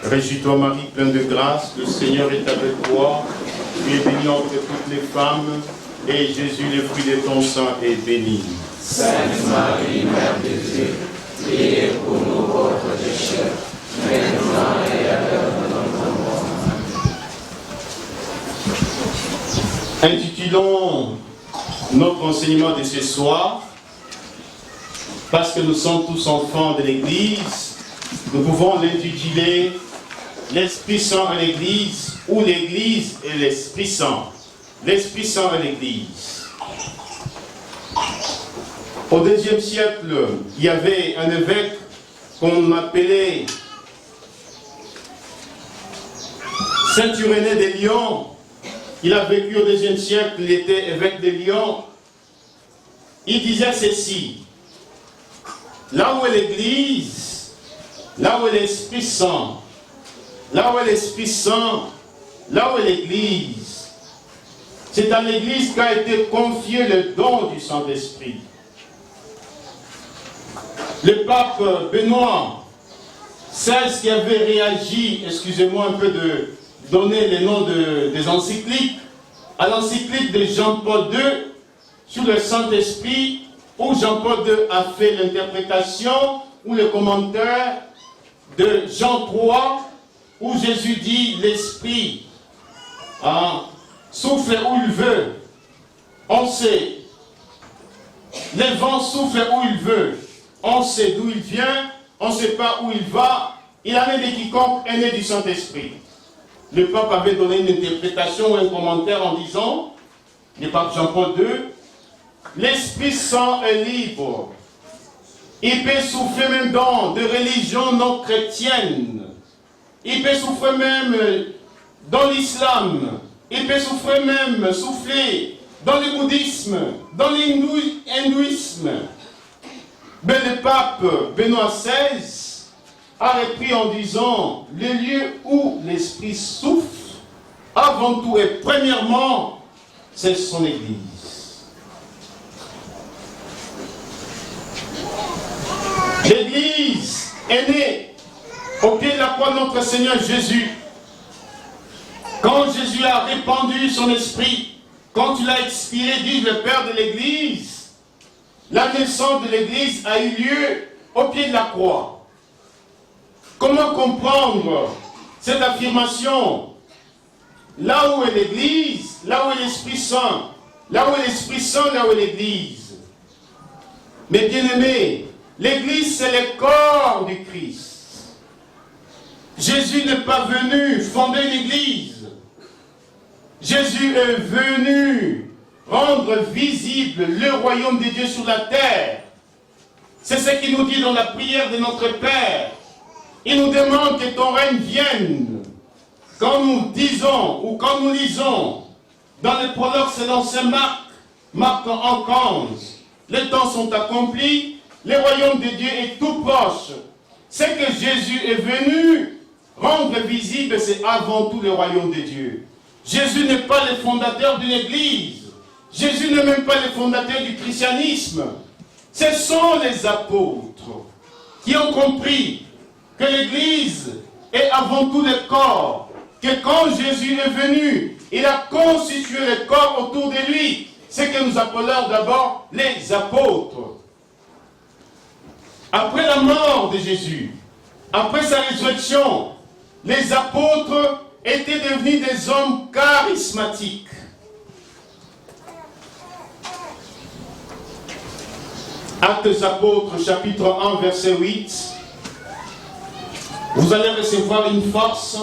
Réjouis-toi Marie, pleine de grâce, le Seigneur est avec toi. Tu es bénie entre toutes les femmes, et Jésus, le fruit de ton sein, est béni. Sainte Marie, Mère de Dieu, priez pour nous pauvres pécheurs, maintenant et à l'heure de notre mort. Intitulons notre enseignement de ce soir, parce que nous sommes tous enfants de l'Église, nous pouvons l'intituler l'Esprit Saint à l'Église, ou l'Église et l'Esprit Saint. L'Esprit Saint à l'Église. Au IIe siècle, il y avait un évêque qu'on appelait Saint-Irénée de Lyon. Il a vécu au IIe siècle, il était évêque de Lyon. Il disait ceci: là où est l'Église, là où est l'Esprit Saint, là où est l'Esprit Saint, là où est l'Église, c'est à l'Église qu'a été confié le don du Saint-Esprit. Le pape Benoît XVI qui avait réagi, excusez-moi un peu de donner les noms des encycliques, à l'encyclique de Jean-Paul II sur le Saint-Esprit, où Jean-Paul II a fait l'interprétation ou le commentaire de Jean 3, où Jésus dit l'Esprit souffle où il veut. On sait. Le vent souffle où il veut. On sait d'où il vient. On ne sait pas où il va. Il en est de quiconque est né du Saint-Esprit. Le pape avait donné une interprétation ou un commentaire en disant, le pape Jean-Paul II, l'Esprit Saint est libre. Il peut souffler même dans des religions non chrétiennes. Il peut souffler même dans l'islam. Il peut souffler même dans le bouddhisme, dans l'hindouisme. Mais le pape Benoît XVI a repris en disant, le lieu où l'Esprit souffle, avant tout et premièrement, c'est son Église. L'Église est née au pied de la croix de notre Seigneur Jésus. Quand Jésus a répandu son esprit, quand il a expiré, dit le Père de l'Église, la naissance de l'Église a eu lieu au pied de la croix. Comment comprendre cette affirmation? Là où est l'Église, là où est l'Esprit Saint, là où est l'Esprit Saint, là où est l'Église. Mais bien aimés, l'Église c'est le corps du Christ. Jésus n'est pas venu fonder l'Église. Jésus est venu rendre visible le royaume de Dieu sur la terre. C'est ce qu'il nous dit dans la prière de notre Père. Il nous demande que ton règne vienne. Quand nous disons ou quand nous lisons dans le prologue selon saint Marc en 15, les temps sont accomplis, le royaume de Dieu est tout proche. Ce que Jésus est venu rendre visible, c'est avant tout le royaume de Dieu. Jésus n'est pas le fondateur d'une église. Jésus n'est même pas le fondateur du christianisme. Ce sont les apôtres qui ont compris que l'église est avant tout le corps. Que quand Jésus est venu, il a constitué le corps autour de lui. Ce que nous appelons d'abord les apôtres. Après la mort de Jésus, après sa résurrection, les apôtres étaient devenus des hommes charismatiques. Actes des Apôtres, chapitre 1, verset 8. Vous allez recevoir une force,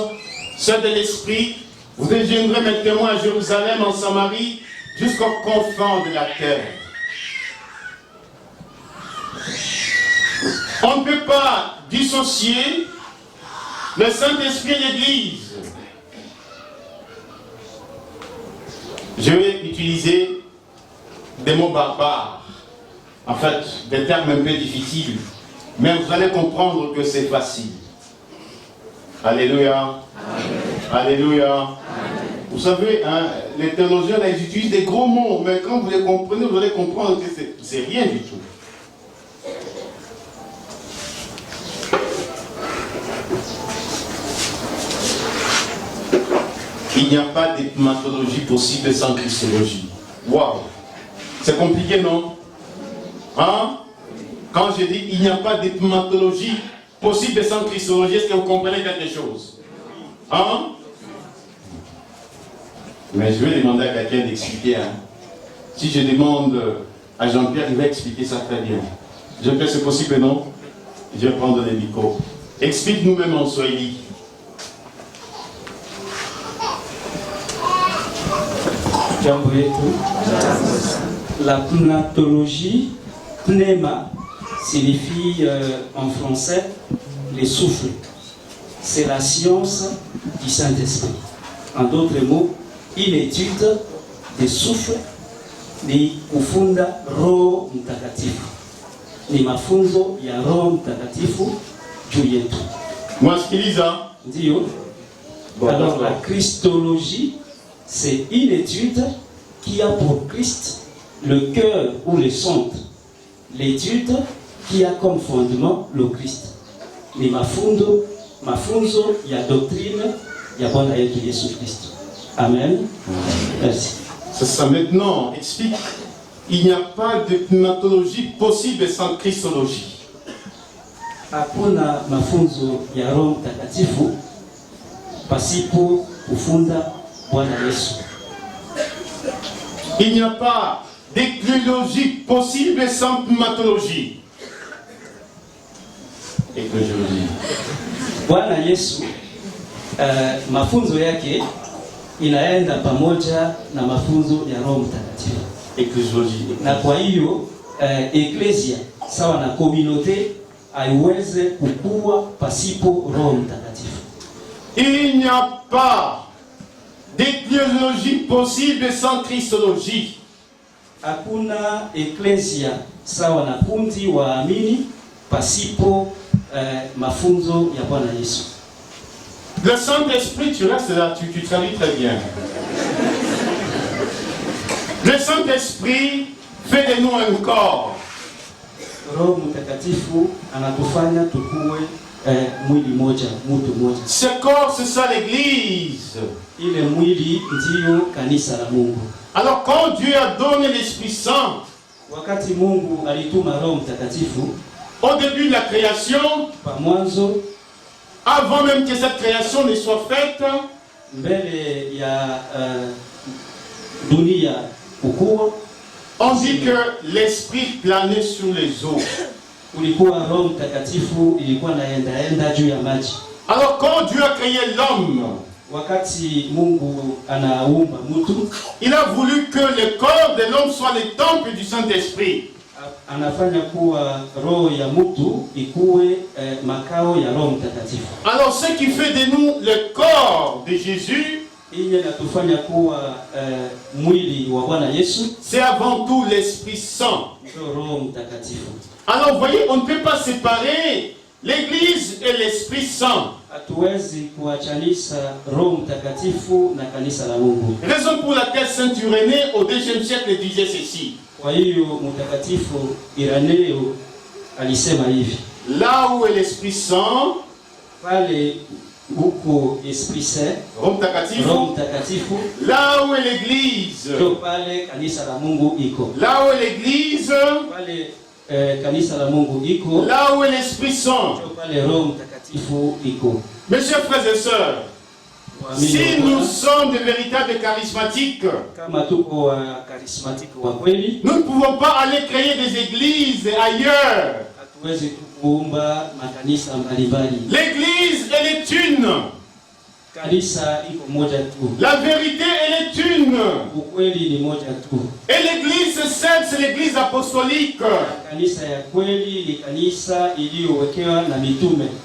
celle de l'Esprit. Vous deviendrez mes témoins à Jérusalem, en Samarie, jusqu'aux confins de la terre. On ne peut pas dissocier le Saint-Esprit et l'Église. Je vais utiliser des mots barbares, en fait, des termes un peu difficiles, mais vous allez comprendre que c'est facile. Alléluia. Amen. Alléluia. Amen. Vous savez, hein, les théologiens, ils utilisent des gros mots, mais quand vous les comprenez, vous allez comprendre que c'est rien du tout. Il n'y a pas d'hématologie possible sans christologie. Waouh! C'est compliqué, non? Hein? Quand je dis il n'y a pas d'hématologie possible sans christologie, est-ce que vous comprenez quelque chose? Hein? Mais je vais demander à quelqu'un d'expliquer. Hein? Si je demande à Jean-Pierre, il va expliquer ça très bien. Jean-Pierre, c'est possible, non? Je vais prendre les micros. Explique nous-mêmes en Swahili. Jambo yetu. La pneumologie, pneuma, signifie en français les souffles. C'est la science du Saint-Esprit. En d'autres mots, une étude des souffles ni kufunda Roho Mtakatifu. Ni mafunzo ya Roho Mtakatifu juu yetu. Mwasikiliza? Ndio. Alors la Christologie, c'est une étude qui a pour Christ le cœur ou le centre. L'étude qui a comme fondement le Christ. Ni mafunzo ya doctrine ya Bwana yetu Yesu Kristo. Amen. Merci. C'est ça. Maintenant, explique. Il n'y a pas de pneumatologie possible sans christologie. Hakuna mafunzo ya Roho Mtakatifu pasipo kufunda Bwana Yesu. Il n'y a pas d'écléologie possible sans pneumatologie. Écléologie. Bwana Yesu mafunzo yake inaenda pamoja na mafunzo ya Roho Mtakatifu. Ecclésiologie. Na kwa hiyo eklesia sawa na communauté haiweze kukua pasipo Roho Mtakatifu. Il n'y a pas d'éclésiologie possible sans christologie. Hakuna eklesia sawa na kundi waamini pasipo mafunzo ya Bwana Yesu. Le Saint-Esprit, tu restes là, tu traduis très bien. Le Saint-Esprit fait de nous un corps. Roho Mtakatifu anatufanya tukue mwili moja, mtu moja. Ce corps, c'est ça l'Église. Ile mwili ndiyo kanisa la Mungu. Alors quand Dieu a donné l'Esprit Saint, wakati Mungu alituma Roho Mtakatifu au début de la création, pa mwanzo, avant même que cette création ne soit faite, mbele ya dunia kukua, on dit que l'Esprit planait sur les eaux. Kulikuwa Roho Mtakatifu ilikuwa naenda juu ya maji. Alors quand Dieu a créé l'homme, wakati Mungu anaumba mtu, il a voulu que le corps de l'homme soit le temple du Saint-Esprit. Anafanya kuwa roho ya mtu ikuwe makao ya Roho Mtakatifu. Alors ce qui fait de nous le corps de Jésus, Iye natufanya kuwa mwili wa Bwana Yesu, c'est avant tout l'Esprit Saint. Roho Mtakatifu. Alors vous voyez, on ne peut pas séparer l'Église et l'Esprit Saint. Hatuwezi kuachanisha Roho Mtakatifu na kanisa la Mungu. Raison pour laquelle Saint Irénée au 2e siècle disait ceci. Kwa hiyo Mtakatifu Ireneo alisema hivi. Là où est l'Esprit Saint, pale huko Esprit Saint, Roho Mtakatifu, là où est l'Église, pale kanisa la Mungu iko. Là où est l'Église, pale kanisa la Mungu iko. Là où est l'Esprit Saint, pale Roho Mtakatifu iko. Mes chers frères et sœurs, si nous sommes de véritables charismatiques, nous ne pouvons pas aller créer des églises ailleurs. L'église, elle est une. La vérité, elle est une. Et l'église seule, c'est l'église apostolique.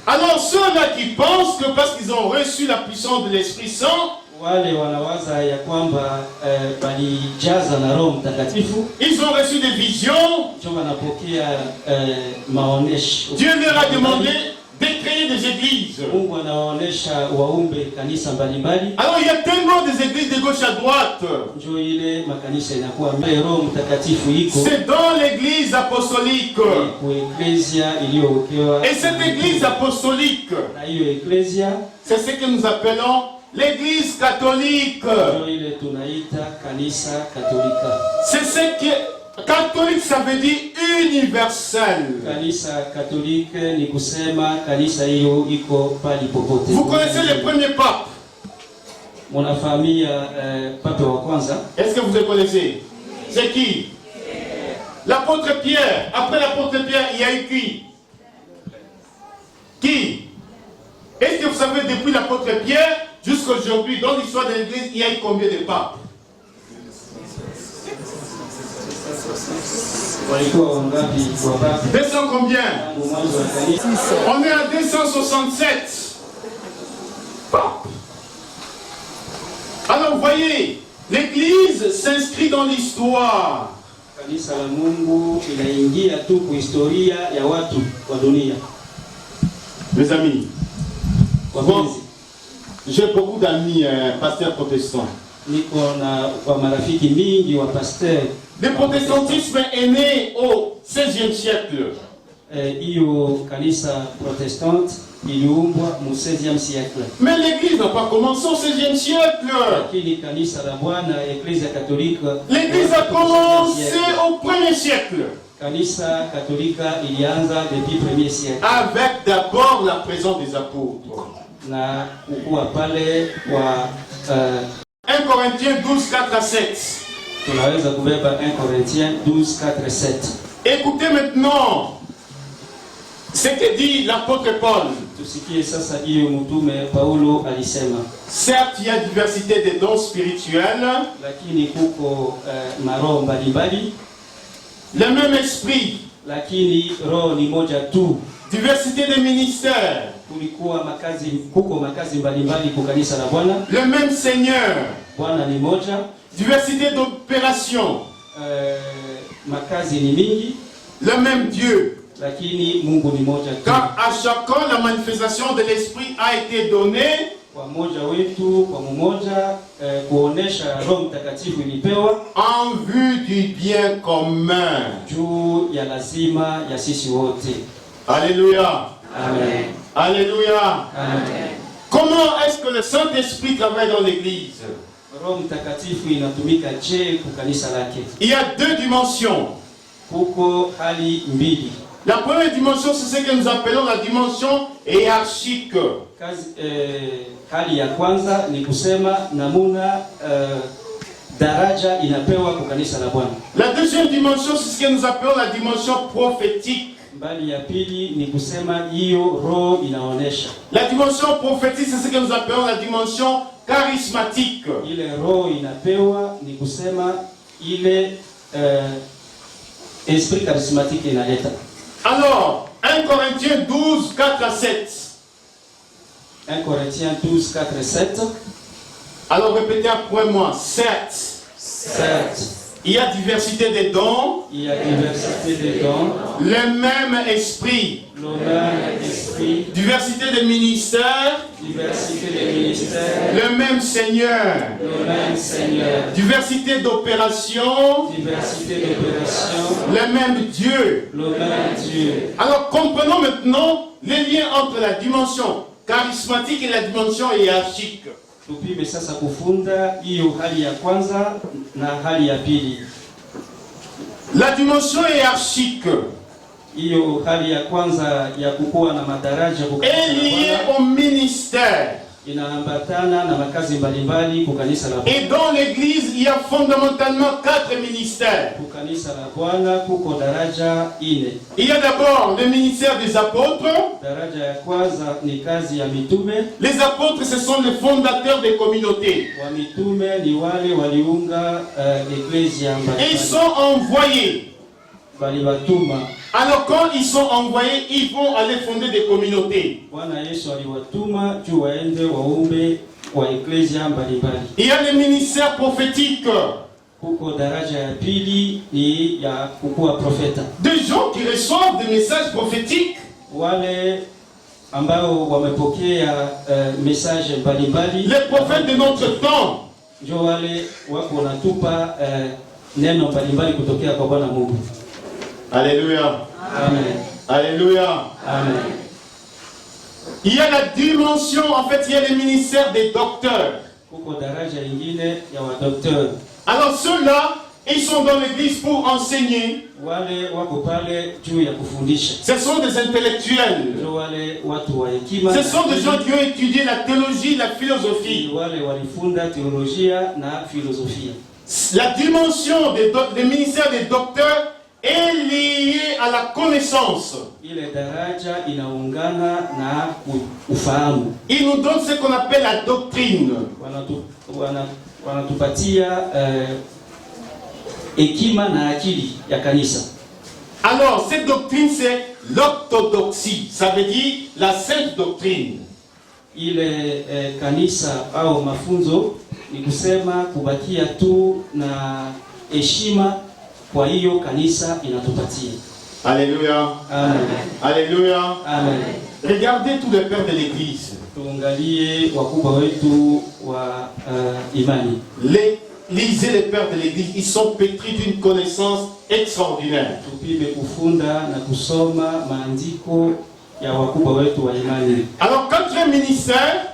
Alors ceux-là qui pensent que parce qu'ils ont reçu la puissance de l'Esprit Saint, ils ont reçu des visions. Dieu leur a demandé de créer des églises. Alors il y a tellement des églises de gauche à droite. C'est dans l'église apostolique. Et cette église apostolique, c'est ce que nous appelons l'Église catholique. Ndio ile tunaita kanisa Katolika. C'est ce qui catholique, ça veut dire universel. Kanisa Katolika ni kusema kanisa hiyo iko pali popote. Vous connaissez le premier pape? Mnafahamia pape wa kwanza? Est-ce que vous le connaissez? C'est qui? L'apôtre Pierre. Après l'apôtre Pierre, il y a eu qui? Qui? Est-ce que vous savez, depuis l'apôtre Pierre jusqu'à aujourd'hui, dans l'histoire de l'Église, il y a eu combien de papes? Walikuwa wangapi wa pape? 200 combien? Mwanzo wa kanisa. On est à 267 papes. Alors vous voyez, l'Église s'inscrit dans l'histoire. Kanisa la Mungu inaingia tu kwa historia ya watu wa dunia. Mes amis, Wapenzi, j'ai beaucoup d'amis pasteurs protestants. niko na wa marafiki mingi wa pasteur. Le protestantisme est né au XVIe siècle. Hiyo kanisa protestante iliumbwa mu 16e siècle. Mais l'Église n'a pas commencé au XVIe siècle. Lakini kanisa la Bwana, Eklezia Katolika, L'Église a commencé au 1er siècle. Kanisa Katolika ilianza depuis 1er siècle. Avec d'abord la présence des apôtres. Na kukuwa pale kwa 1 Corinthiens 12, 4 à 7. tunaweza kubeba 1 Corinthiens 12, 4 et 7. Écoutez maintenant ce que dit l'apôtre Paul. Tusikie sasa hiyo mtume Paulo alisema. Certes, il y a diversité des dons spirituels, Lakini kuko maroho mbalimbali, le même esprit, lakini roho ni moja tu. diversité des ministères, Kuko makazi mbalimbali kwa kanisa la Bwana. le même Seigneur, Bwana ni moja. diversité d'opérations, Makazi ni mingi, le même Dieu. lakini Mungu ni moja tu. Car à chacun la manifestation de l'esprit a été donnée Kwa mmoja wetu, kwa mmoja kuonesha Roho Mtakatifu ilipewa en vue du bien commun. juu ya lazima ya sisi wote. Alléluia. Amen. Alléluia. Amen. Comment est-ce que le Saint-Esprit travaille dans l'Église? Roho Mtakatifu inatumika je kwa kanisa lake? Il y a deux dimensions. Kuko hali mbili. La première dimension, c'est ce que nous appelons la dimension hiérarchique. Hali ya kwanza ni kusema namuna daraja inapewa kwa kanisa la Bwana. La deuxième dimension, c'est ce que nous appelons la dimension prophétique. Mbali ya pili ni kusema hiyo roho inaonesha. La dimension prophétique, c'est ce que nous appelons la dimension charismatique. Ile roho inapewa ni kusema ile esprit charismatique inaleta. Alors, 1 Corinthiens 12, 4 à 7. 1 Corinthiens 12, 4 et 7. Alors répétez après moi. Certes, il y a diversité des dons, il y a diversité des dons, le même esprit, le même esprit, diversité des ministères, diversité des ministères, le même Seigneur, le même Seigneur, diversité d'opérations, diversité d'opérations, le même Dieu. le même Dieu. Alors comprenons maintenant les liens entre la dimension charismatique et la dimension hiérarchique. Tupime sasa kufunda hiyo hali ya kwanza na hali ya pili. La dimension hiérarchique Hiyo hali ya kwanza ya kukua na madaraja est liée au ministère. inaambatana na makazi mbalimbali kwa kanisa la Bwana. Et dans l'église, il y a fondamentalement 4 ministères. Kwa kanisa la Bwana kuko daraja ine. Il y a d'abord le ministère des apôtres. Daraja ya kwanza ni kazi ya mitume. Les apôtres, ce sont les fondateurs des communautés. Wa mitume ni wale waliunga eklezia Et ils mbalimbali. sont envoyés. Waliwatuma. Alors quand ils sont envoyés, ils vont aller fonder des communautés. Bwana Yesu aliwatuma juu waende waumbe wa eklezia mbalimbali. Il y a le ministère prophétique. Kuko daraja ya pili ni ya kukuwa profeta. Des gens qui reçoivent des messages prophétiques. Wale ambao wamepokea message mbalimbali. Les prophètes de notre temps. Ndio wale wako natupa neno mbalimbali kutokea kwa Bwana Mungu. Alléluia. Amen. Alléluia. Amen. Il y a la dimension, en fait, il y a le ministère des docteurs. Kuko daraja ingine ya wadokteur. Alors ceux-là, ils sont dans l'église pour enseigner. Wale wako pale juu ya kufundisha. Ce sont des intellectuels. Ndio wale watu wa hekima. Ce sont des gens qui ont étudié la théologie, la philosophie. Wale walifunda teolojia na filosofia. La dimension des ministères des docteurs est liée à la connaissance. Ile daraja inaungana na ufahamu. Il nous donne ce qu'on appelle la doctrine. Wanatupatia hekima na akili ya kanisa. Alors, cette doctrine, c'est l'orthodoxie. Ça veut dire la sainte doctrine. Ile kanisa au mafunzo ni kusema kubakia tu na heshima kwa hiyo kanisa inatupatia. Alléluia. Amen. Alléluia. Amen. Regardez tous les pères de l'église. Tuangalie wakubwa wetu wa imani. Lisez les pères de l'église, ils sont pétris d'une connaissance extraordinaire. Tupime kufunda na kusoma maandiko ya wakubwa wetu wa imani. Alors, quatrième ministère,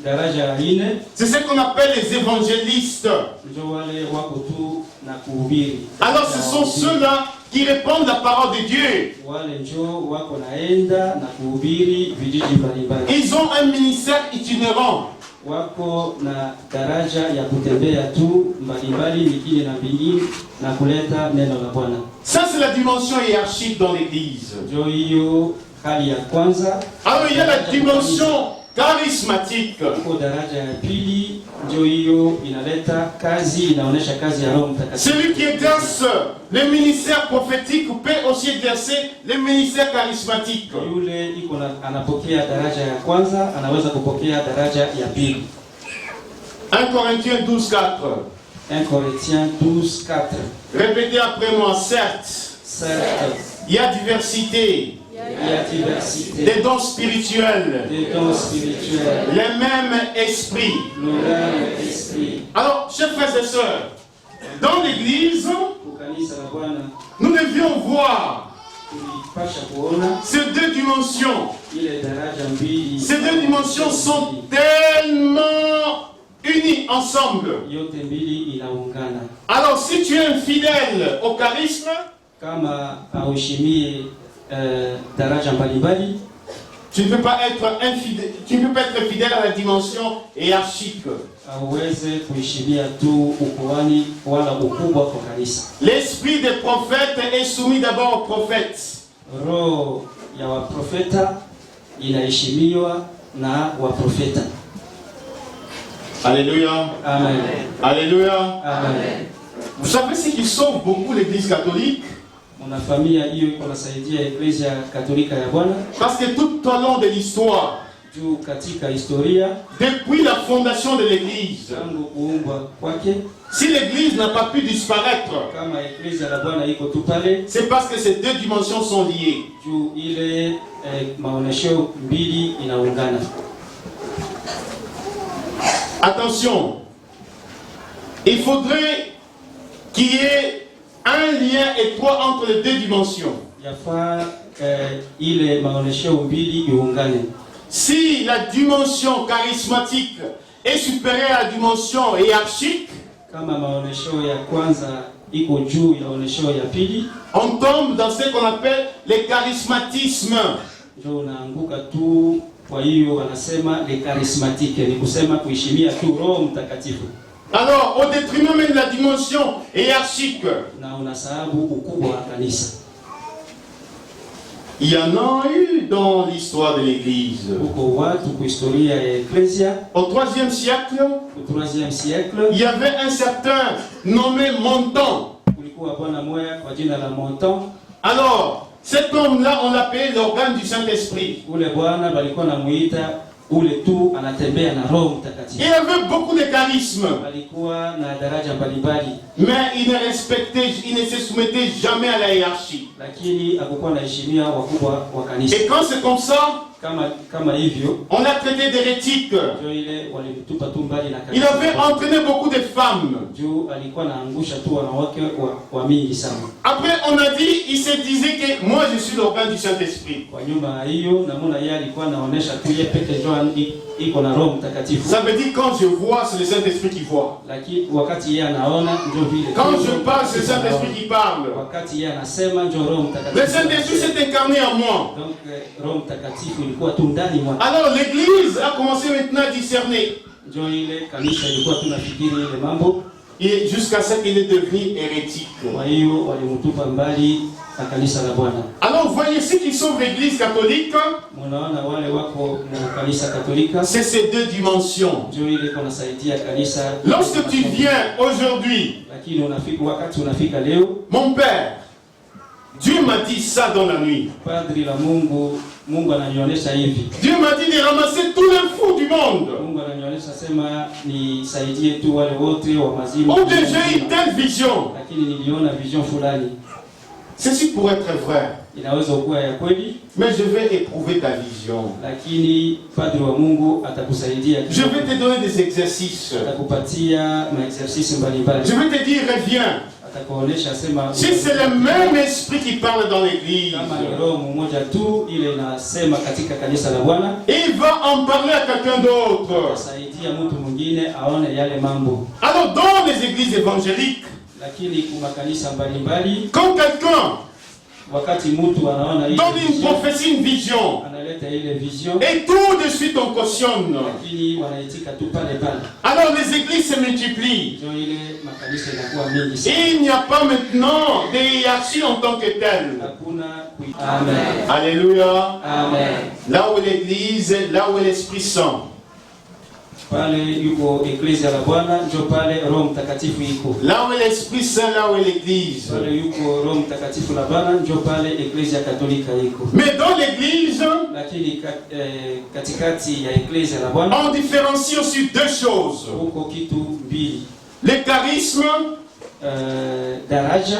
daraja ya ine, c'est ce qu'on appelle les évangélistes. ndio wale wako tu na kuhubiri. Alors, ce sont ceux-là qui répandent la parole de Dieu. Wale ndio wako naenda na kuhubiri vijiji mbalimbali. Ils ont un ministère itinérant. Wako na daraja ya kutembea tu mbalimbali mikini na bingine na kuleta neno la Bwana. Ça, c'est la dimension hiérarchique dans l'église. Ndio hiyo hali ya kwanza. Alors, il y a la dimension charismatique. Kwa daraja ya pili ndio hiyo inaleta kazi, inaonesha kazi ya Roho Mtakatifu. Celui qui exerce le ministère prophétique peut aussi exercer le ministère charismatique. Yule iko anapokea daraja ya kwanza, anaweza kupokea daraja ya pili. 1 Corinthiens 12:4. 1 Corinthiens 12:4. Répétez après moi, certes, Certes, il y a diversité, il y a diversité des dons spirituels, des dons spirituels, les mêmes esprits. le même esprit. Alors, chers frères et sœurs, dans l'église, Kukanisa la Bwana nous devions voir tulipasha kuona ces deux dimensions. ile daraja mbili. Ces deux dimensions sont tellement unies ensemble. Yote mbili inaungana. Alors, si tu es infidèle au charisme, Kama aushimie daraja mbalimbali, tu ne peux pas être infidèle, tu ne peux pas être fidèle à la dimension hiérarchique. aweze kuheshimia tu ukuhani wala ukubwa kwa kanisa. L'esprit des prophètes est soumis d'abord aux prophètes. Roho ya waprofeta inaheshimiwa na waprofeta. Alléluia. Amen. Alléluia. Amen. Vous savez ce qui sauve beaucoup l'église catholique? Mwana familia hiyo iko nasaidia Eklezia Katolika ya Bwana Parce que tout au long de l'histoire, juu katika historia depuis la fondation de l'église, tangu kuumbwa kwake, si l'église n'a pas pu disparaître, kama Eklezia la Bwana iko tu pale, c'est parce que ces deux dimensions sont liées. juu ile maonesho mbili inaungana. Attention, il faudrait qu'il y ait un lien étroit entre les deux dimensions. Yafaa ile maonesho mbili iungane. Si la dimension charismatique est supérieure à la dimension hiérarchique, Kama maonesho ya kwanza iko juu ya maonesho ya pili, on tombe dans ce qu'on appelle les charismatismes. ndio unaanguka tu. Kwa hiyo wanasema le charismatique, ni kusema kuheshimia tu Roho Mtakatifu. Alors, au détriment même de la dimension hiérarchique, Na unasahabu ukubwa wa kanisa. il y en a eu dans l'histoire de l'Église. Huko watu kwa historia ya Eklezia, Au 3e siècle, au 3e siècle, il y avait un certain nommé Montan. kulikuwa bwana moya kwa jina la Montan. Alors, cet homme-là, on l'appelait l'organe du Saint-Esprit. Ule bwana balikuwa namuita ule tu anatembea na Roho Mtakatifu. Il avait beaucoup de charisme, Alikuwa na daraja mbalimbali, mais il ne se soumettait jamais à la hiérarchie. lakini hakukuwa anaheshimia wakubwa wa kanisa. Et quand c'est comme ça, kama hivyo On l'a traité d'hérétique. ndio ile walimtupa tu mbali na Il kanisa. avait entraîné beaucoup de femmes. Juu alikuwa anaangusha tu wanawake wa mingi sana. Après, on a dit, il se disait que moi je suis l'organe du Saint-Esprit. Kwa nyuma hiyo namuna yeye alikuwa anaonesha tu yeye peke yake iko na Roho Mtakatifu. Ça veut dire quand je vois, c'est le Saint-Esprit qui voit. Lakini wakati yeye anaona ndio vile. Quand je parle, c'est le Saint-Esprit qui parle. Wakati yeye anasema ndio Roho Mtakatifu. Le Saint-Esprit s'est incarné en moi. Donc Roho Mtakatifu ilikuwa tu ndani mwake. Alors l'Église a commencé maintenant à discerner. Ndio ile kanisa ilikuwa tunafikiri ile mambo. Et jusqu'à ce qu'il est devenu hérétique. Kwa hiyo walimtupa mbali na kanisa la Bwana. Alors vous voyez, ceux qui sauvent l'Église catholique, Mnaona wale wako na kanisa Katolika. c'est ces deux dimensions. Ndio ile kunasaidia kanisa. Lorsque tu viens aujourd'hui, Lakini unafika wakati unafika leo, mon Père, Dieu m'a dit ça dans la nuit. padri la Mungu ananionyesha hivi. Dieu m'a dit de ramasser tous les fous du monde. Mungu ananionyesha sema nisaidie tu wale wote wa mazima. Oh, j'ai eu telle vision. Lakini niliona vision fulani. Ceci pourrait être vrai, Inaweza kuwa ya kweli, mais je vais éprouver ta vision. lakini padri wa Mungu atakusaidia. Je vais te donner des exercices. Atakupatia maexercice mbalimbali. Je vais te dire, reviens. Atakuonesha sema Si c'est le même esprit qui parle dans l'église, kama ni roho mmoja tu ile inasema katika kanisa la Bwana, il va en parler à quelqu'un d'autre. atasaidia mtu mwingine aone yale mambo. Alors dans les églises évangéliques, Lakini kuna kanisa mbalimbali, quand quelqu'un wakati mtu anaona ile donne une vision, prophétie, une vision, analeta ile vision, et tout de suite on cautionne, lakini wanaitika tu pale pale. alors les églises se multiplient. Ndio ile makanisa inakuwa mingi sana. Il n'y a pas maintenant de hiérarchie en tant que telle. Hakuna Amen. Alléluia. Amen. Là où l'église, là où est l'Esprit Saint. Pale yuko eklezia la Bwana, ndio pale Roho Mtakatifu iko. Là où est l'Esprit Saint, là où est l'église. Pale yuko Roho Mtakatifu la Bwana, ndio pale eklezia Katolika iko. Mais dans l'église, Lakini katikati ya eklezia la Bwana on différencie aussi deux choses. huko kitu mbili. Le charisme Daraja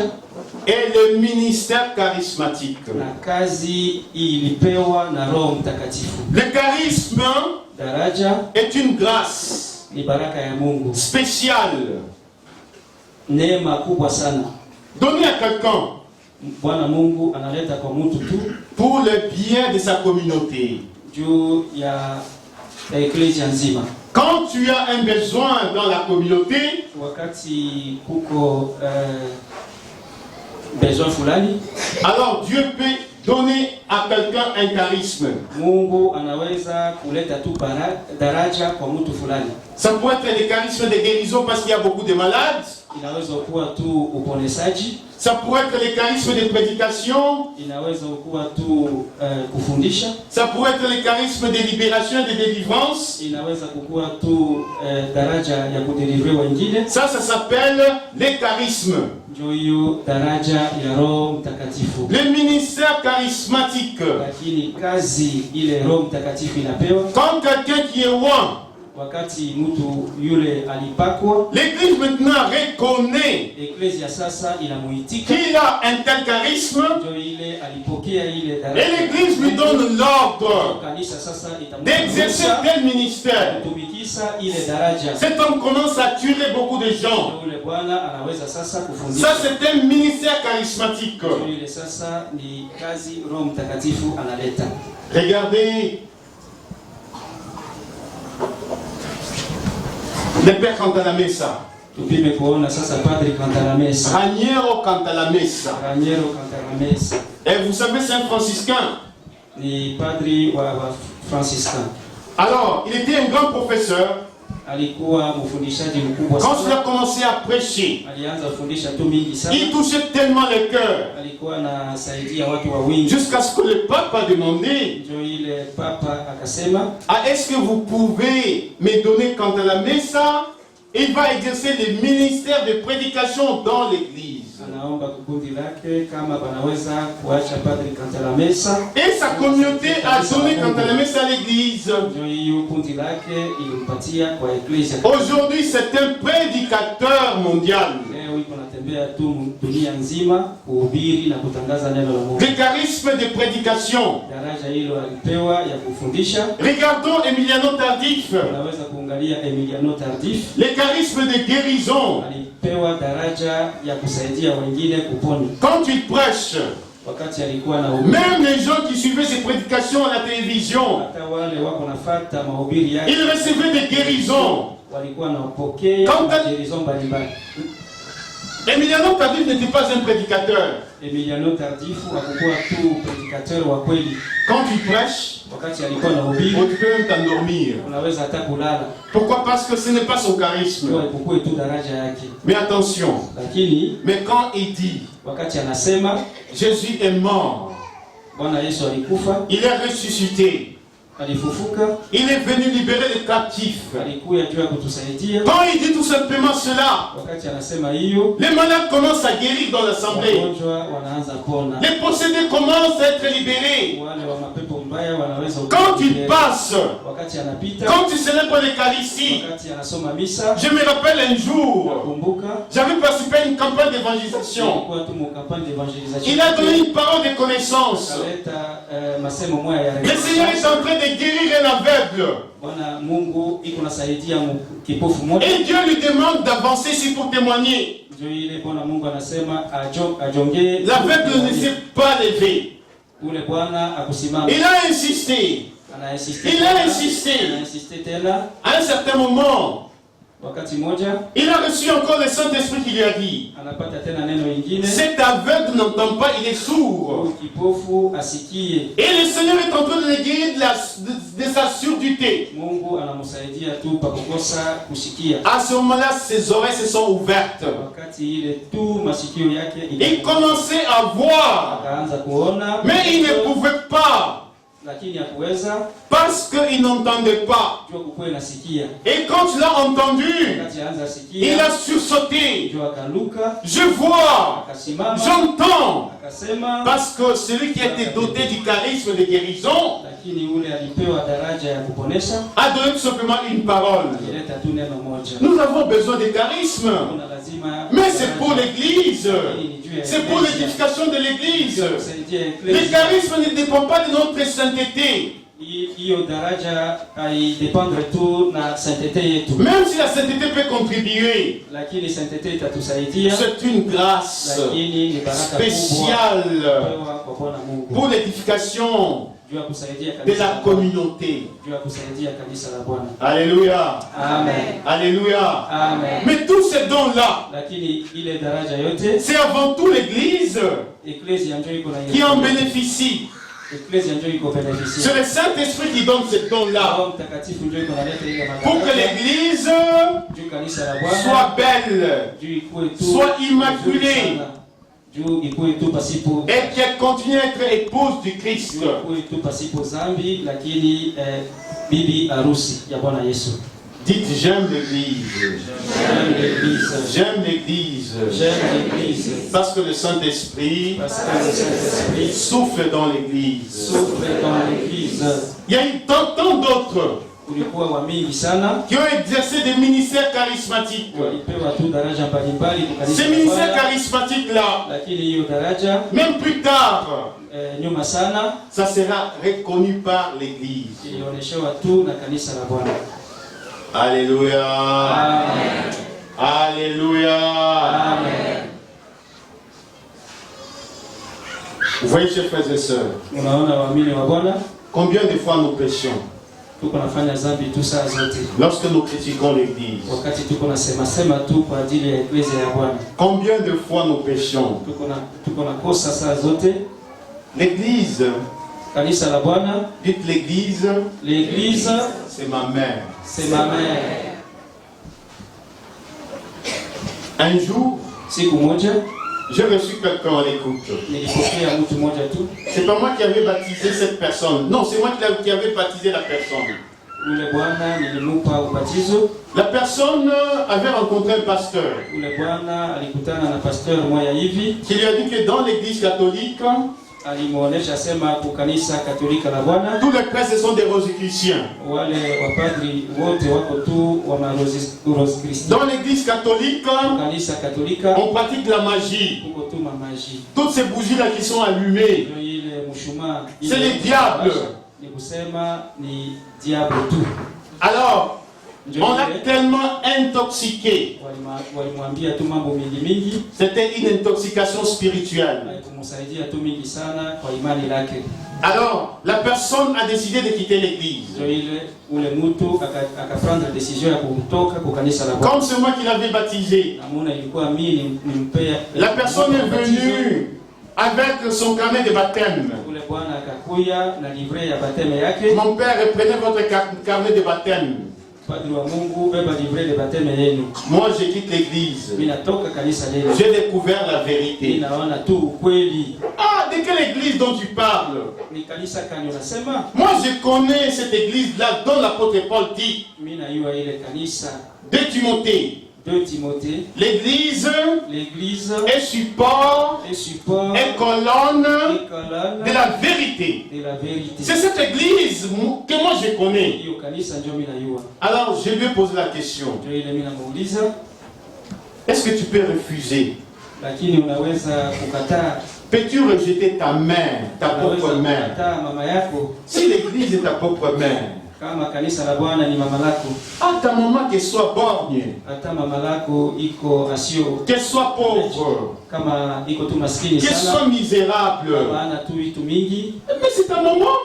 et le ministère charismatique. na kazi ilipewa na Roho Mtakatifu. Le charisme Daraja est une grâce ni baraka ya Mungu, spéciale neema kubwa sana. donnée à quelqu'un Bwana Mungu analeta kwa mtu tu pour le bien de sa communauté. juu ya eklezia nzima. Quand tu as un besoin dans la communauté, Wakati kuko besoin fulani, alors Dieu peut donner à quelqu'un un charisme. Mungu anaweza kuleta tu daraja kwa mtu fulani. Ça peut être le charisme de guérison parce qu'il y a beaucoup de malades. Inaweza kuwa tu uponesaji, Ça pourrait être le charisme de prédication. inaweza kuwa tu kufundisha, Ça pourrait être le charisme de libération et de délivrance. inaweza kukuwa tu daraja ya kudelivre wengine. Ça s'appelle les charismes. Ndio hiyo daraja ya Roho Mtakatifu. Le ministère charismatique. Lakini kazi ile Roho Mtakatifu inapewa Quand quelqu'un qui est loin, wakati mtu yule alipakwa, l'église maintenant reconnaît eklezia sasa inamuitika, qu'il a un tel charisme ndio ile alipokea ile et daraja. l'église lui donne l'ordre Kanisa sasa d'exercer tel ministère. kutumikisha ile daraja. Cet homme commence à tuer beaucoup de gens. Yule Bwana anaweza sasa kufundisha. Ça, c'est un ministère charismatique. Ndio ile sasa ni kazi Roho Mtakatifu analeta. Regardez le Père Cantalamessa, Tupime kuona sasa Padri Cantalamessa, Raniero Cantalamessa. Raniero Cantalamessa Et vous savez, c'est un franciscain. ni padri wa Franciscan. Alors, il était un grand professeur. Alikuwa mfundishaji mkubwa Quand il a sana. commencé à prêcher, Alianza kufundisha tu mingi sana. il touchait tellement le cœur. Alikuwa anasaidia watu wa wingi. Jusqu'à ce que le pape a demandé, Ndio ile papa akasema, ah, est-ce que vous pouvez me donner Cantalamessa? Il va exercer le ministère de prédication dans l'église. anaomba kukundi lake kama banaweza kuacha Padri Cantalamessa. Et sa communauté a donné Cantalamessa à l'église. Ndio hiyo kundi lake ilimpatia kwa eklezia. Aujourd'hui, c'est un prédicateur mondial. Leo iko natembea kutembea tu dunia nzima kuhubiri na kutangaza neno la Mungu. Les charismes de prédication. Daraja hilo alipewa ya kufundisha. Regardons Emiliano Tardif. Unaweza kuangalia Emiliano Tardif. Les charismes de guérison. Alipewa daraja ya kusaidia wengine kupona. Quand il prêche, wakati alikuwa na même les gens qui suivaient ses prédications à la télévision, hata wale wako nafuata mahubiri yake, ils recevaient des guérisons. walikuwa napokea guérison mbalimbali. Emiliano Tardif n'était pas un prédicateur. Emiliano Tardif hakuwa tu prédicateur wa kweli. Quand il prêche, wakati alikuwa na hubiri, on peut même t'endormir. unaweza hata kulala. Pourquoi? Parce que ce n'est pas son charisme. Kwa tu daraja yake. Mais attention. Lakini, mais quand il dit, wakati anasema Jésus est mort, Bwana Yesu alikufa, il est ressuscité, alifufuka, il est venu libérer les captifs. alikuja juu ya kutusaidia. Quand il dit tout simplement cela, wakati anasema hiyo, les malades commencent à guérir dans l'assemblée. wagonjwa wanaanza pona. Les possédés commencent à être libérés. Wale wa mapepo mbaya wanaweza Quand il passe, wakati anapita, quand il célèbre l'Eucharistie, wakati anasoma misa, je me rappelle un jour, nakumbuka j'avais participé à une campagne d'évangélisation. kwa tu campagne d'évangélisation. Il a donné une parole de connaissance. Kaleta masemo moya ya Le Seigneur est en train de guérir un aveugle. Bwana Mungu iko nasaidia kipofu mmoja. Et Dieu lui demande d'avancer ici pour témoigner. Ndio ile Bwana Mungu anasema ajongee. L'aveugle ne s'est pas levé. Ule Bwana akusimama. Il a insisté. Il a insisté. Tena. À un certain moment, wakati moja, il a reçu encore le Saint-Esprit qui lui a dit, anapata tena neno lingine, cet aveugle n'entend pas, il est sourd. Kipofu asikie. Et le Seigneur est en train de le guérir de sa surdité. Mungu anamsaidia tu pa kukosa kusikia. À ce moment-là, ses oreilles se sont ouvertes. Wakati ile tu masikio yake il commençait à voir, akaanza kuona, mais il ne pouvait pas. Lakini hakuweza parce qu'il n'entendait pas. Et quand il a entendu, il a sursauté. Je vois, j'entends. Parce que celui qui a été doté du charisme de guérison a donné tout simplement une parole. Nous avons besoin de charisme. Mais c'est pour l'église. C'est pour l'édification de l'église. Le charisme ne dépend pas de notre sainteté. Même si la sainteté peut contribuer, c'est une grâce spéciale pour l'édification de la communauté. Alléluia. Amen. Alléluia. Amen. Mais tous ces dons-là, c'est avant tout l'église qui en bénéficie. C'est le Saint-Esprit qui donne ces dons-là pour que l'église soit belle, soit immaculée et qu'elle continue à être épouse du Christ. Dites, j'aime l'église. J'aime l'église. Parce que le Saint-Esprit souffle dans l'église. Il y a eu tant d'autres qui ont exercé des ministères charismatiques. Ces ministères charismatiques-là, même plus tard, ça sera reconnu par l'église. Alléluia. Amen. Alléluia. Amen. Vous voyez, chers frères et sœurs, combien de fois nous péchons lorsque nous critiquons l'église? Combien de fois nous péchons? L'église, dites l'église, c'est ma mère. C'est ma mère. Un jour, j'ai reçu quelqu'un à l'écoute. C'est pas moi qui avais baptisé cette personne. Non, c'est moi qui avais baptisé la personne. La personne avait rencontré un pasteur qui lui a dit que dans l'église catholique, alimuonesha sema kukanisa Katolika la Bwana tous les prêtres ce sont des rosicruciens. wale wapadri wote wako tu wa Rosicruciens. Dans l'église catholique, Kanisa Katolika on pratique la magie. kuko tu mamaji. Toutes ces bougies-là qui sont allumées, Ndio ile mshumaa. c'est les diables. Ni kusema ni diable tu. Alors, Ndio on a ile tellement intoxiqué. walimwambia tu mambo mingi. C'était une intoxication spirituelle. Kumsaidia tu mingi sana kwa imani lake. Alors, la personne a décidé de quitter l'église. Ndio ile ule mtu akaprendre décision ya kutoka kwa kanisa la Bwana. Comme c'est moi qui l'avais baptisé. Namuna ilikuwa mimi nimpea. La personne est venue avec son carnet de baptême. Ule bwana akakuya na livret ya baptême yake. Mon père, reprenez votre carnet de baptême. Padri wa Mungu, beba livret de baptême yenu. Moi, je quitte l'église. Mimi natoka kanisa leo. J'ai découvert la vérité. Mimi naona tu ukweli. Ah, de quelle église dont tu parles? Ni kanisa kani unasema? Moi, je connais cette église-là dont l'apôtre Paul dit. Mimi najua ile kanisa 2 Timothée. 2 Timothée. L'église L'église est support et colonne de la vérité. de la vérité. C'est cette église que moi je connais. Hiyo kanisa ndio mimi najua. Alors je lui ai posé la question. Ndio ile mimi namuuliza, est-ce que tu peux refuser? lakini unaweza kukataa? Peux-tu rejeter ta mère, ta propre mère? Kukataa mama yako? Si l'église est ta propre mère, Kama kanisa la Bwana ni mama lako, ah, ta maman qu'elle soit borgne, hata mama lako iko asio, qu'elle soit pauvre, kama iko tu maskini qu'elle sana, soit misérable, maana tu vitu mingi, mais c'est ta maman.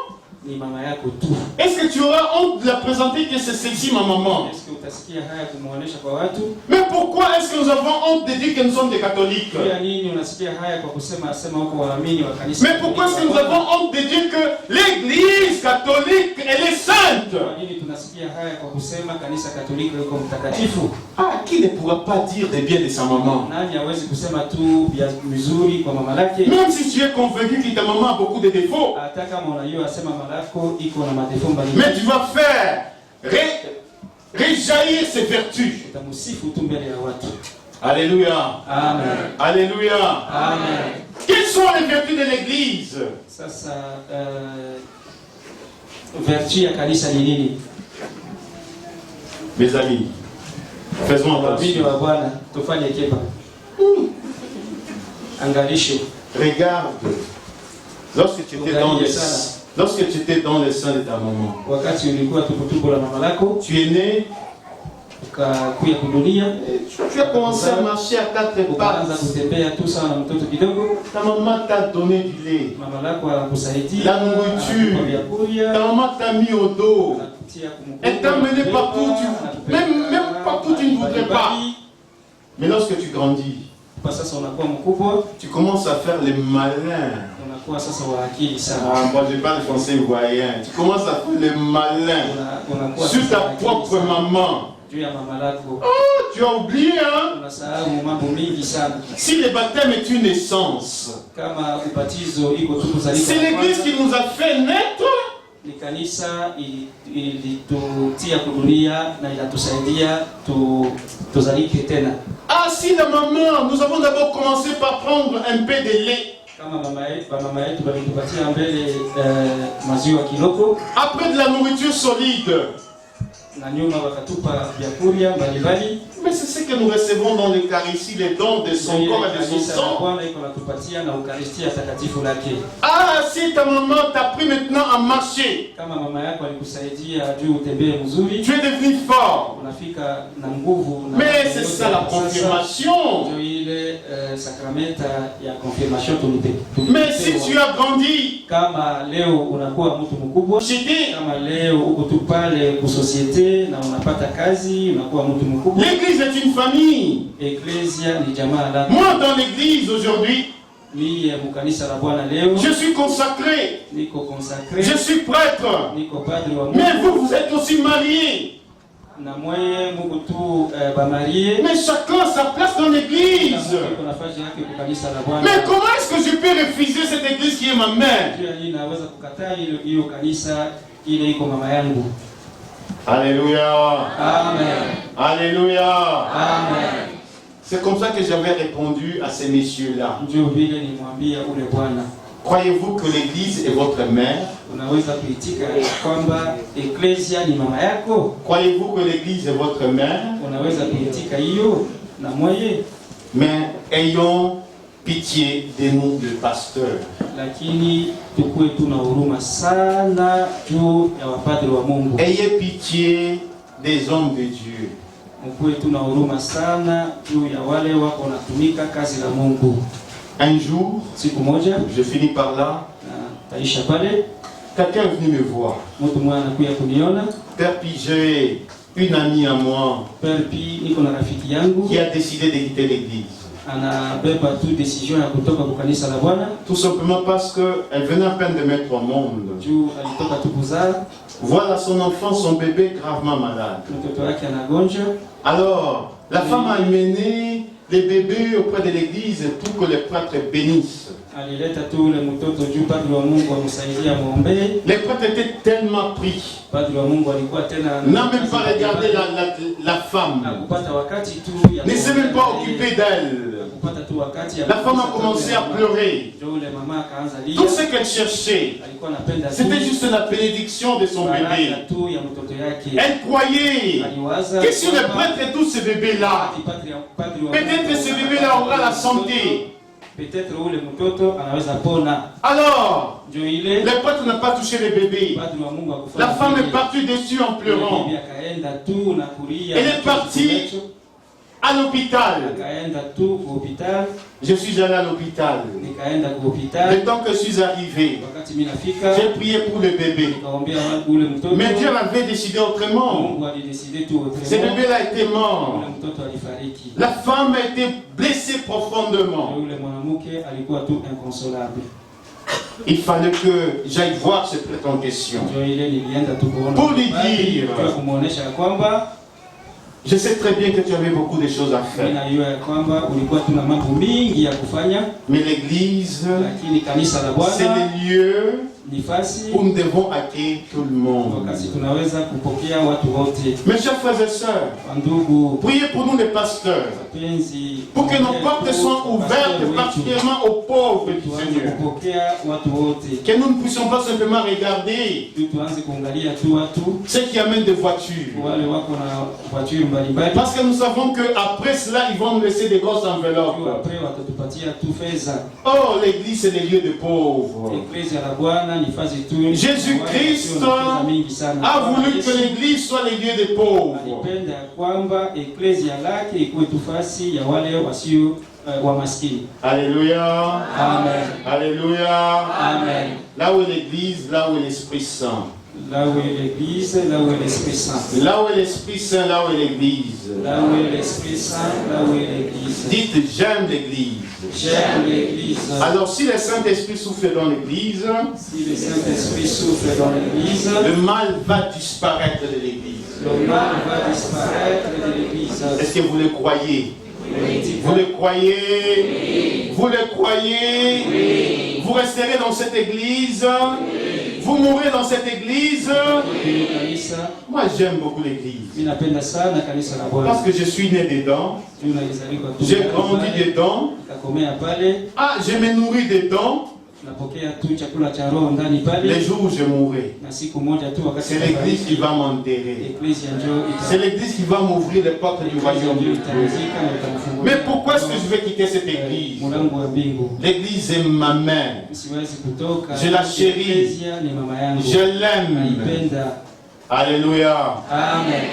ni mama yako tu. Est-ce que tu auras honte de la présenter que c'est celle-ci ma maman? Est-ce que utasikia haya kumuonesha kwa watu? Mais pourquoi est-ce que nous avons honte de dire que nous sommes des catholiques? Kwa nini unasikia haya kwa kusema huko waamini wa kanisa? Mais pourquoi est-ce que nous avons honte de dire que l'église catholique elle est sainte? Kwa nini tunasikia haya kwa kusema kanisa Katolika liko mtakatifu? Ah, qui ne pourra pas dire des biens de sa maman? Nani hawezi kusema tu vya mzuri kwa mama lake? Même si tu es convaincu que ta maman a beaucoup de défauts. Hata kama unajua asema mama lako iko na madefo mbalimbali. Mais tu vas faire réjaillir ses vertus. Utamsifu tu mbele ya watu. Alléluia. Amen. Alléluia. Amen. Quelles sont les vertus de l'église? Sasa vertu ya kanisa ni nini? Mes amis, faisons Waamini attention. wa Bwana tufanye kipa. Angalisho. Regarde, lorsque tu étais dans le sein de ta maman, Wakati ulikuwa tukutuko la mama lako, tu es né, ukakuya kudunia, tu as commencé à marcher à 4 ukaanza pattes. kutembea tu sawa na mtoto kidogo. Ta maman t'a donné du lait. Mama lako anakusaidia, La nourriture. anakupa vyakula, Ta maman t'a mis au dos. anakutia kumkono, Elle t'a mené partout, même partout tu ne voudrais pas. Mais lorsque tu grandis, Kwa sasa unakuwa mkubwa, tu commences à faire les malins. unakuwa sasa wa akili sana. Ah, moi je parle français voyant. Tu commences à faire les malins Unakuwa sur sasa ta wa akili propre sana. maman. Juu ya mama lako. Oh, tu as oublié, hein? Unasahau mambo mingi sana. Si le baptême est une naissance, Kama ubatizo iko tu kuzaliwa. c'est l'église qui nous a fait naître. Ni kanisa ilitutia kudunia na inatusaidia tuzalike tena. Ah, si la maman, nous avons d'abord commencé par prendre un peu de lait. Kama mama yetu walitupatia mbele maziwa kiloko, Après de la nourriture solide. na nyuma wakatupa vyakula mbalimbali. Mais c'est ce que nous recevons dans l'Eucharistie, les dons de son corps et de son sang. Bwana iko natupatia na Eucharistia takatifu lake. Ah, si ta maman t'a pris maintenant à marcher, Kama mama yako alikusaidia juu utembee mzuri, tu es devenu fort. unafika na nguvu na Mais c'est ça la confirmation. ndio ile sakramenta ya confirmation tulipe. Mais si tu as grandi, Kama leo unakuwa mtu mkubwa, j'étais. kama leo uko tu pale ku societe na unapata kazi, unakuwa mtu mkubwa. L'église est une famille. Eklesia ni jamaa la. Moi, dans l'église aujourd'hui, Mimi mkanisa la Bwana leo je suis consacré. niko consacré, Je suis prêtre. niko padri wa Mungu. Mais vous, vous êtes aussi mariés. Na mweye Mungu tu bamarie. Mais chacun a sa place dans l'église. Kuna nafasi yake kwa kanisa la Bwana. Mais comment est-ce que je peux refuser cette église qui est ma mère? Ndio naweza kukataa hiyo kanisa ile iko mama yangu. Alléluia. Amen. Alléluia. Amen. C'est comme ça que j'avais répondu à ces messieurs-là. Ndio vile nimwambia ule bwana. Croyez-vous que l'Église est votre mère? Unaweza kuitika kwamba eklesia ni mama yako? Croyez-vous que l'Église est votre mère? Unaweza kuitika hiyo na moye? Mais ayons pitié de nous, le pasteur. Lakini tukue tuna huruma sana juu ya wapadri wa Mungu. Ayez pitié des hommes de Dieu. Mkuwe tuna huruma sana juu ya wale wako wanatumika kazi la Mungu. Un jour, siku moja, je finis par là, taisha pale, quelqu'un est venu me voir. Mtu mmoja anakuja kuniona. Père Pi, j'ai une amie à moi Père Pi, niko na rafiki yangu qui a décidé de quitter l'église. Anabeba tu décision ya kutoka kwa kanisa la Bwana. Tout simplement parce qu'elle venait à peine de mettre au monde. Juu alitoka tu kuzaa. Voilà son enfant, son bébé gravement malade. Mtoto wake anagonjwa. Alors, la femme a amené les bébés auprès de l'église pour que les prêtres bénissent. Alileta tu ule mtoto juu padri wa Mungu amsaidia muombe. Les prêtres étaient tellement pris. Padri wa Mungu alikuwa tena n'a même pas regardé la femme. Hakupata wakati tu ya ne s'est même pas occupé d'elle. Hakupata tu wakati ya La femme a commencé à pleurer. Yule mama akaanza lia. Tout ce qu'elle cherchait, alikuwa anapenda c'était juste la bénédiction de son bébé. Tu ya mtoto yake. Elle croyait que si le prêtre et tous ces bébés-là, peut-être ce bébé-là aura la santé. Peut-être ule mtoto anaweza pona. Alors, le prêtre n'a pas touché le bébé. La femme est partie dessus en pleurant. Elle est partie à l'hôpital. Je suis allé à l'hôpital. Le temps que je suis arrivé, j'ai prié pour le bébé. Mais Dieu avait décidé autrement. Ce bébé-là était mort. La femme a été blessée profondément. Il fallait que j'aille voir ce prêtre en question pour lui dire: je sais très bien que tu avais beaucoup de choses à faire. Mais l'église, c'est le lieu où nous devons accueillir tout le monde. Mes chers frères et sœurs, priez pour nous les pasteurs, pour que nos portes soient ouvertes particulièrement aux pauvres du Seigneur. Que nous ne puissions pas simplement regarder ceux qui amènent des voitures. Parce que nous savons qu'après cela, ils vont nous laisser des grosses enveloppes. Oh, l'église, c'est le lieu des pauvres. Jésus-Christ a voulu que l'église soit le lieu des pauvres. Alléluia. Amen. Alléluia. Amen. Là où est l'église, là où est l'Esprit Saint. Là où est l'église, là où est l'Esprit Saint. Là où est l'Esprit Saint, là où est l'église. Là où est l'Esprit Saint, là où est l'église. Dites: j'aime l'église. J'aime l'église. Alors si le Saint-Esprit souffle dans l'église, si le Saint-Esprit souffle dans l'église, le mal va disparaître de l'église. Le mal va disparaître de l'église. Est-ce que vous le croyez? Oui. Vous le croyez? Oui. Vous le croyez? Oui. Vous resterez dans cette église? Oui. Vous mourrez dans cette église? Oui. Moi j'aime beaucoup l'église. Parce que je suis né dedans. J'ai grandi dedans. Ah, je me nourris dedans. Les jours où je mourrai, c'est l'église qui va m'enterrer. C'est l'église qui va m'ouvrir les portes du royaume de Dieu. Mais pourquoi est-ce que je vais quitter cette église? L'église est ma mère. Je la chéris. Je l'aime. Alléluia. Amen.